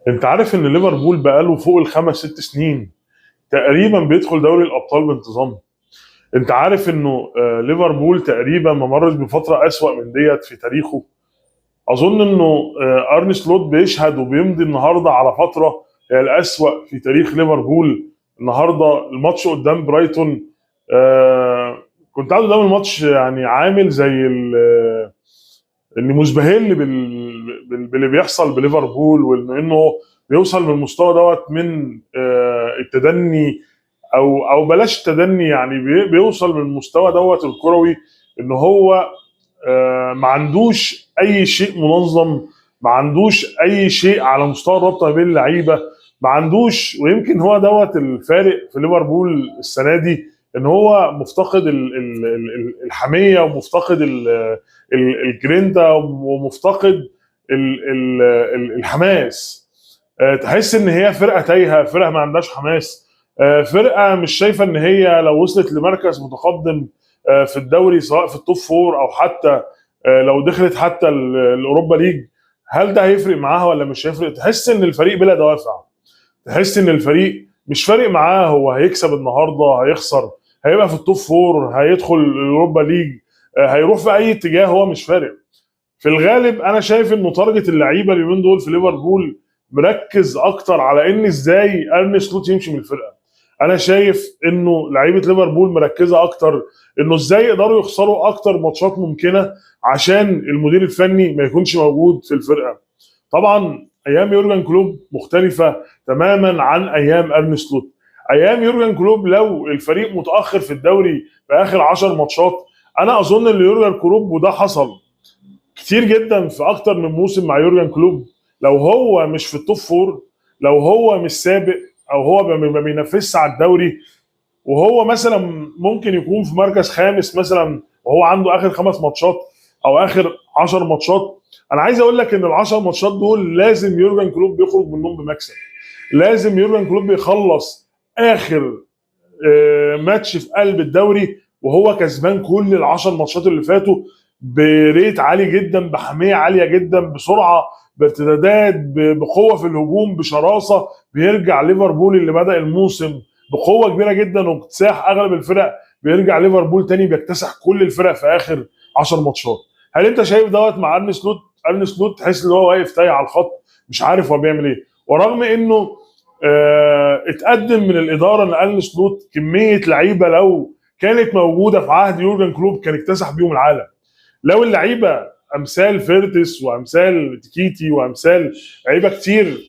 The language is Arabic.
انت عارف ان ليفربول بقاله فوق الخمس ست سنين تقريبا بيدخل دوري الابطال بانتظام. انت عارف انه ليفربول تقريبا ما مرش بفتره اسوأ من ديت في تاريخه. اظن انه ارني سلوت بيشهد وبيمضي النهارده على فتره هي الاسوأ في تاريخ ليفربول. النهارده الماتش قدام برايتون، كنت قاعد قدام الماتش يعني عامل زي اللي مزبهل باللي بيحصل بليفربول، وانه بيوصل من المستوى دوت من التدني، او بلاش التدني، يعني بيوصل من المستوى دوت الكروي، ان هو ما عندوش اي شيء منظم، ما عندوش اي شيء على مستوى الرابطه ما بين اللعيبه، ما عندوش. ويمكن هو دوت الفارق في ليفربول السنه دي، ان هو مفتقد الحميه، ومفتقد الجرينتا، ومفتقد الحماس. تحس ان هي فرقه تايهه، فرقه ما عندهاش حماس، فرقه مش شايفه ان هي لو وصلت لمركز متقدم في الدوري، سواء في التوب فور او حتى لو دخلت حتى الاوروبا ليج، هل ده هيفرق معاها ولا مش هيفرق؟ تحس ان الفريق بلا دوافع، تحس ان الفريق مش فارق معاه هو هيكسب النهارده هيخسر، هيبقى في التوب فور، هيدخل الاوروبا ليج، هيروح في اي اتجاه، هو مش فارق. في الغالب انا شايف انه تارجت اللعيبه اليومين دول في ليفربول مركز اكتر على ان ازاي ارني سلوت يمشي من الفرقه. انا شايف انه لعيبه ليفربول مركزه اكتر انه ازاي يقدروا يخسروا اكتر ماتشات ممكنه عشان المدير الفني ما يكونش موجود في الفرقه. طبعا ايام يورجن كلوب مختلفه تماما عن ايام ارني سلوت. ايام يورجن كلوب لو الفريق متاخر في الدوري في اخر 10 ماتشات، انا اظن ان يورجن كلوب، وده حصل كتير جدا في اكتر من موسم مع يورجن كلوب، لو هو مش في التوب فور، لو هو مش سابق، او هو ما بينافسش على الدوري، وهو مثلا ممكن يكون في مركز خامس مثلا، وهو عنده اخر 5 ماتشات او اخر 10 ماتشات، انا عايز اقول لك ان ال10 ماتشات دول لازم يورجن كلوب بيخرج منهم بمكسب. لازم يورجن كلوب بيخلص اخر ماتش في قلب الدوري وهو كسبان كل ال10 ماتشات اللي فاتوا، بريت عالي جدا، بحميه عاليه جدا، بسرعه، بارتدادات، بقوه في الهجوم، بشراسه. بيرجع ليفربول اللي بدا الموسم بقوه كبيره جدا واكتساح اغلب الفرق، بيرجع ليفربول تاني بيكتسح كل الفرق في اخر 10 ماتشات. هل انت شايف دوت مع ارني سلوت؟ ارني سلوت تحس ان هو واقف تايه على الخط، مش عارف هو بيعمل ايه، ورغم انه اتقدم من الاداره ان ارني سلوت كميه لعيبه لو كانت موجوده في عهد يورجن كلوب كان اكتسح بيهم العالم. لو اللعيبه امثال فيرتس وامثال تيكيتي وامثال لعيبه كتير